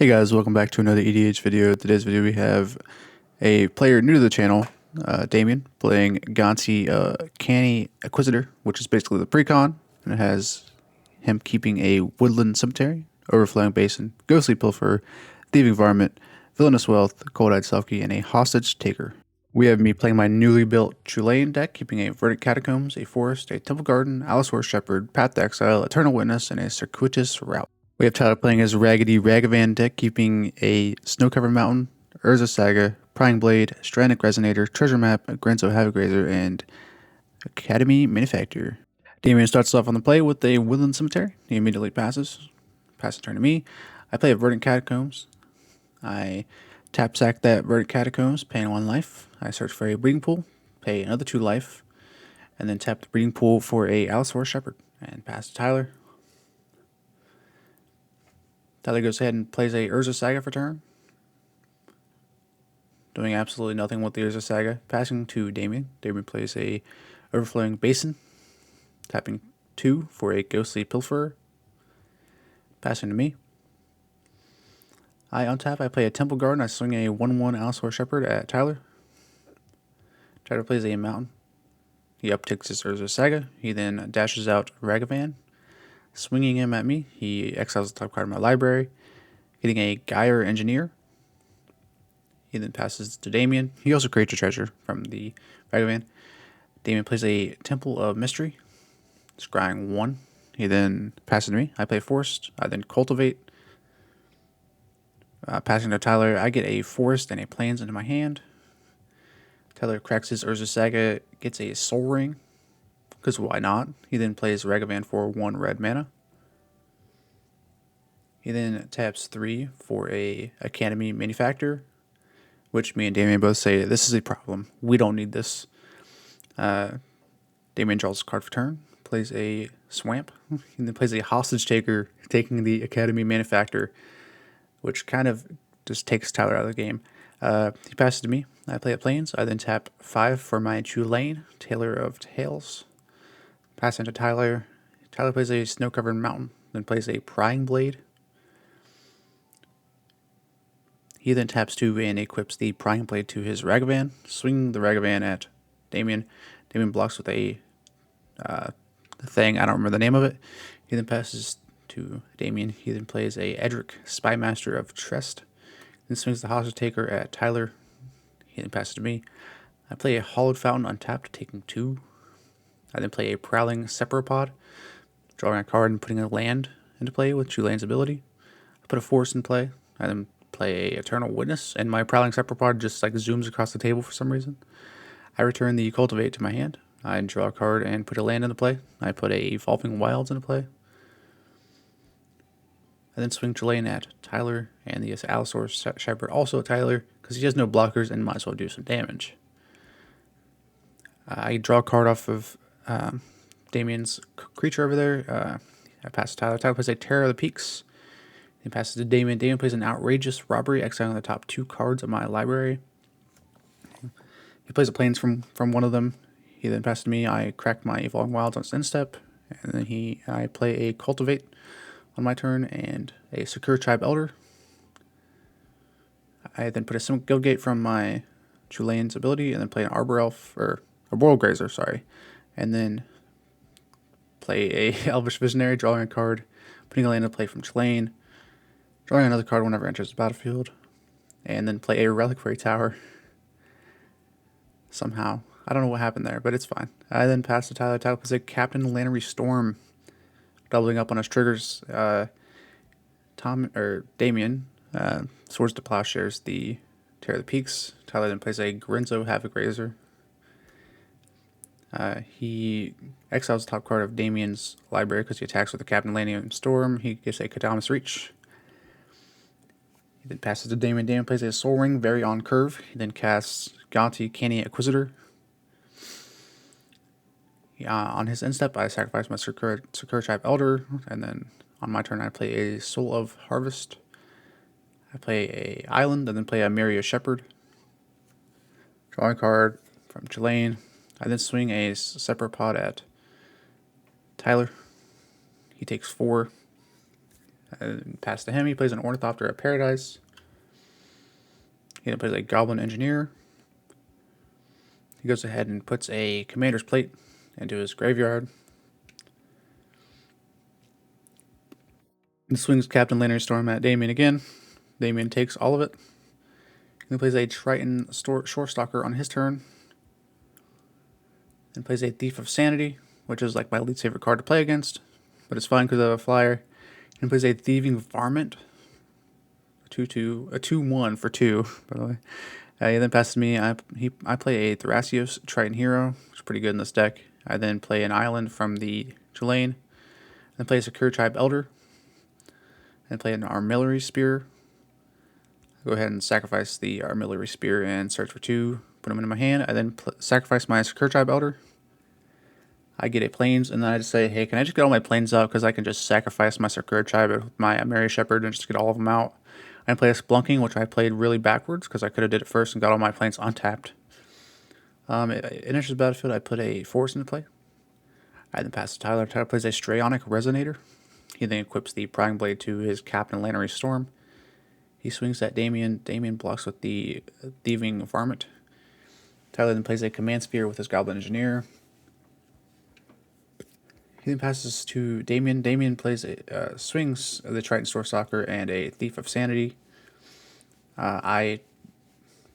Hey guys, welcome back to another EDH video. Today's video we have a player new to the channel, Damien, playing Gonti Canny Acquisitor, which is basically the precon, and it has him keeping a woodland cemetery, overflowing basin, ghostly pilfer, thieving varmint, villainous wealth, cold-eyed selkie, and a hostage taker. We have me playing my newly built Chulane deck, keeping a verdant catacombs, a forest, a temple garden, Allosaurus shepherd, path to exile, eternal witness, and a circuitous route. We have Tyler playing his raggedy Ragavan deck, keeping a snow-covered mountain, Urza Saga, Prying Blade, Stranic Resonator, Treasure Map, Grenzo Havoc Razor, and Academy Manufacturer. Damien starts off on the play with a Woodland Cemetery. He immediately passes. Pass the turn to me. I play a Verdant Catacombs. I tap sack that Verdant Catacombs, paying 1 life. I search for a Breeding Pool, pay another 2 life, and then tap the Breeding Pool for a Allosaurus Shepherd, and pass to Tyler. Tyler goes ahead and plays a Urza Saga for turn. Doing absolutely nothing with the Urza Saga. Passing to Damien. Damien plays a Overflowing Basin. Tapping 2 for a Ghostly Pilferer. Passing to me. I untap. I play a Temple Garden. I swing a 1/1 Allosaurus Shepherd at Tyler. Tyler plays a Mountain. He upticks his Urza Saga. He then dashes out Ragavan. Swinging him at me, he exiles the top card of my library, getting a Gyre Engineer. He then passes to Damien. He also creates a treasure from the Ragavan. Damien plays a Temple of Mystery, scrying 1. He then passes to me. I play Forest. I then Cultivate. Passing to Tyler, I get a Forest and a Plains into my hand. Tyler cracks his Urza Saga, gets a Soul Ring, because why not? He then plays Ragavan for 1 red mana. He then taps 3 for a Academy Manufacturer, which me and Damien both say, this is a problem. We don't need this. Damien draws a card for turn, plays a Swamp, and then plays a Hostage Taker, taking the Academy Manufacturer, which kind of just takes Tyler out of the game. He passes to me. I play at Plains. I then tap 5 for my Chulane, Tailor of Tales. Pass into Tyler. Tyler plays a Snow-Covered Mountain, then plays a Prying Blade. He then taps 2 and equips the Prying Blade to his Ragavan, swinging the Ragavan at Damien. Damien blocks with a thing, I don't remember the name of it. He then passes to Damien. He then plays a Edric, Spymaster of Trest. Then swings the Hostage Taker at Tyler. He then passes to me. I play a Hollowed Fountain untapped, taking 2. I then play a Prowling Sephiropod, drawing a card and putting a land into play with Chulane's ability. I put a Forest in play. I then play a Eternal Witness, and my Prowling Sephiropod just like zooms across the table for some reason. I return the Cultivate to my hand. I draw a card and put a land into play. I put a Evolving Wilds into play. I then swing Chulane at Tyler, and the Allosaurus Shepherd also at Tyler, because he has no blockers and might as well do some damage. I draw a card off of Damien's creature over there. I pass to Tyler. Tyler plays a Terror of the Peaks. He passes to Damien. Damien plays an Outrageous Robbery, exiling the top 2 cards of my library. He plays a Plains from one of them. He then passes to me. I crack my Evolving Wilds on his end step, and then I play a Cultivate on my turn and a Secure Tribe Elder. I then put a Guildgate from my Chulane's ability, and then play an Arbor Elf, or a Boral Grazer, sorry, and then play a Elvish Visionary, drawing a card, putting a land into play from Chulane, drawing another card whenever it enters the battlefield, and then play a Reliquary Tower. Somehow. I don't know what happened there, but it's fine. I then pass to Tyler. Tyler plays a Captain Lannery Storm, doubling up on his triggers. Damien Swords to Plowshares, the Terror of the Peaks. Tyler then plays a Grenzo Havoc Razor. He exiles the top card of Damien's library because he attacks with the Captain Lannery Storm. He gives a Kadamas Reach. He then passes to Damien. Damien plays a Soul Ring, very on curve. He then casts Gonti, Canny, Acquisitor. On his end step, I sacrifice my Secure Tribe Elder, and then on my turn, I play a Soul of Harvest. I play a Island, and then play a Myria Shepherd. Draw a card from Chulane. I then swing a Sephiropod at Tyler. He takes 4. And pass to him. He plays an Ornithopter of Paradise. He then plays a Goblin Engineer. He goes ahead and puts a Commander's Plate into his graveyard. And swings Captain Lantern Storm at Damien again. Damien takes all of it. He plays a Triton Shorestalker on his turn. And plays a Thief of Sanity, which is like my least favorite card to play against. But it's fine because I have a flyer. And plays a Thieving Varmint. A 2/1 for 2, by the way. He then passes me. I play a Thrasios Triton Hero, which is pretty good in this deck. I then play an island from the Chulane. Then play a Secure Tribe Elder. And play an Armillary Spear. Go ahead and sacrifice the Armillary Spear and search for 2. Put them into my hand. I then sacrifice my Secure Tribe Elder. I get a Plains, and then I just say, hey, can I just get all my Plains out? Because I can just sacrifice my Secure Tribe with my Mary Shepherd and just get all of them out. I play a Splunking, which I played really backwards because I could have did it first and got all my Plains untapped. In enters the battlefield, I put a Forest into play. I then pass to Tyler. Tyler plays a Strayonic Resonator. He then equips the Prying Blade to his Captain Lantern Storm. He swings at Damien. Damien blocks with the Thieving Varmint. Tyler then plays a Command Sphere with his Goblin Engineer. He then passes to Damien. Damien plays swings the Triton Shorestalker and a Thief of Sanity. I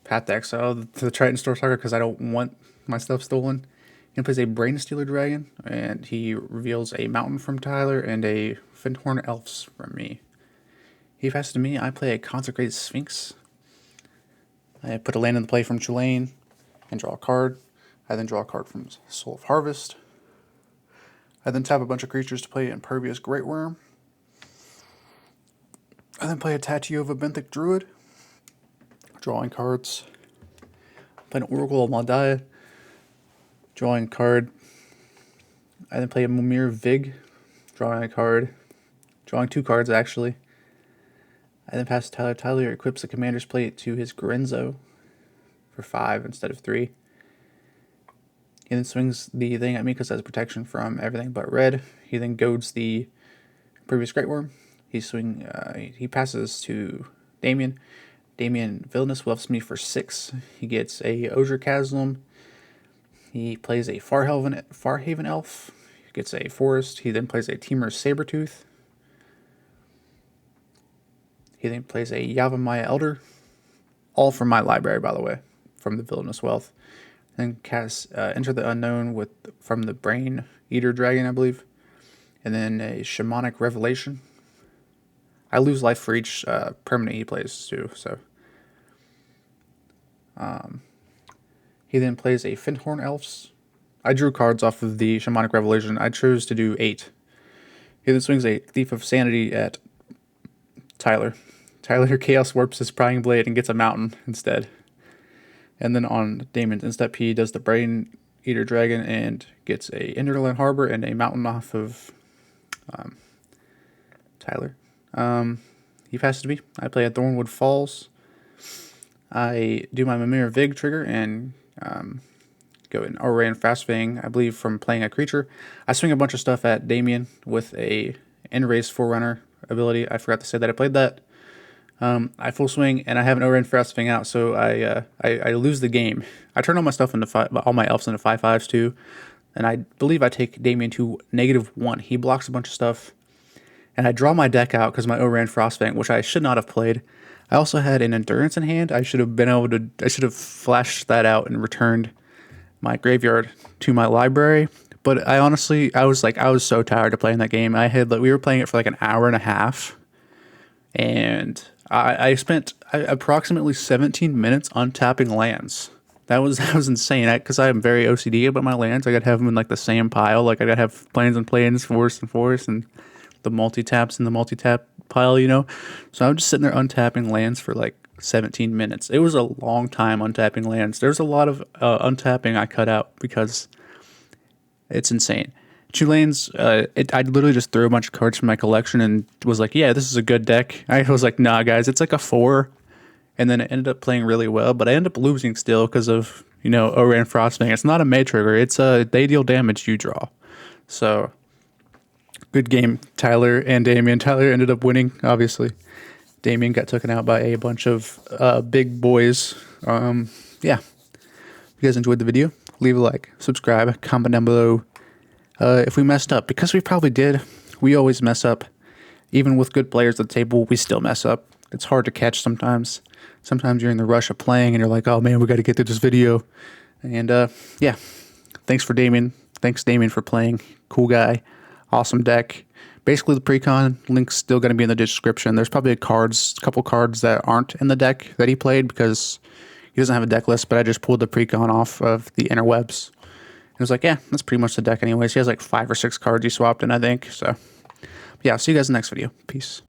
pat the exile the Triton Shorestalker because I don't want my stuff stolen. He plays a Brainstealer Dragon, and he reveals a Mountain from Tyler and a Findhorn Elves from me. He passes to me. I play a Consecrated Sphinx. I put a land in the play from Chulane and draw a card. I then draw a card from Soul of Harvest. I then tap a bunch of creatures to play Impervious Great Worm. I then play a Tatiova Benthic Druid. Drawing cards. Play an Oracle of Maldiah. Drawing a card. I then play a Mimir Vig. Drawing a card. Drawing 2 cards, actually. I then pass to Tyler. Tyler equips the Commander's Plate to his Grenzo for 5 instead of 3. He then swings the thing at me because it has protection from everything but red. He then goads the previous Great Worm. He passes to Damien. Damien Villainous Wealths me for 6. He gets a Osier Chasm. He plays a Farhaven Elf. He gets a Forest. He then plays a Temur Sabertooth. He then plays a Yavimaya Elder. All from my library, by the way, from the Villainous Wealth. Then cast Enter the Unknown from the Brain Eater Dragon, I believe. And then a Shamanic Revelation. I lose life for each permanent he plays too. So he then plays a Findhorn Elves. I drew cards off of the Shamanic Revelation. I chose to do 8. He then swings a Thief of Sanity at Tyler. Tyler Chaos Warps his Prying Blade and gets a Mountain instead. And then on Damon's instep, he does the Brain Eater Dragon and gets a Enderland Harbor and a Mountain off of Tyler. He passes to me. I play a Thornwood Falls. I do my Mimir Vig trigger and go in Oran Fastfang, I believe, from playing a creature. I swing a bunch of stuff at Damien with a End-Raised Forerunner ability. I forgot to say that I played that. I full swing, and I have an Oran Fastfang out, so I lose the game. I turn all my stuff into all my elves into 5/5s too, and I believe I take Damien to -1. He blocks a bunch of stuff, and I draw my deck out because my Oran Frostfang, which I should not have played. I also had an Endurance in hand. I should have flashed that out and returned my graveyard to my library. But I was so tired of playing that game. We were playing it for like an hour and a half, and I spent approximately 17 minutes untapping lands. That was insane. Because I am very OCD about my lands. I gotta have them in like the same pile. Like I gotta have plains and plains, forests and forests, and the multi-taps in the multi-tap pile, you know? So I'm just sitting there untapping lands for like 17 minutes. It was a long time untapping lands. There's a lot of untapping I cut out because it's insane. Chulane's, I literally just threw a bunch of cards from my collection and was like, yeah, this is a good deck. I was like, nah, guys, it's like a 4. And then it ended up playing really well, but I ended up losing still because of, Oran Frostfang. It's not a May trigger. It's they deal damage, you draw. So Good game, Tyler and Damien. Tyler ended up winning, obviously. Damien got taken out by a bunch of big boys. Yeah. If you guys enjoyed the video, leave a like, subscribe, comment down below if we messed up. Because we probably did. We always mess up. Even with good players at the table, we still mess up. It's hard to catch sometimes. Sometimes you're in the rush of playing and you're like, oh man, we got to get through this video. And yeah, thanks for Damien. Thanks Damien for playing. Cool guy. Awesome deck. Basically the pre-con link's still going to be in the description. There's probably a couple cards that aren't in the deck that he played because he doesn't have a deck list, but I just pulled the pre-con off of the interwebs. It was like, yeah, that's pretty much the deck anyways. He has like 5 or 6 cards he swapped in, I think. So yeah, I'll see you guys in the next video. Peace.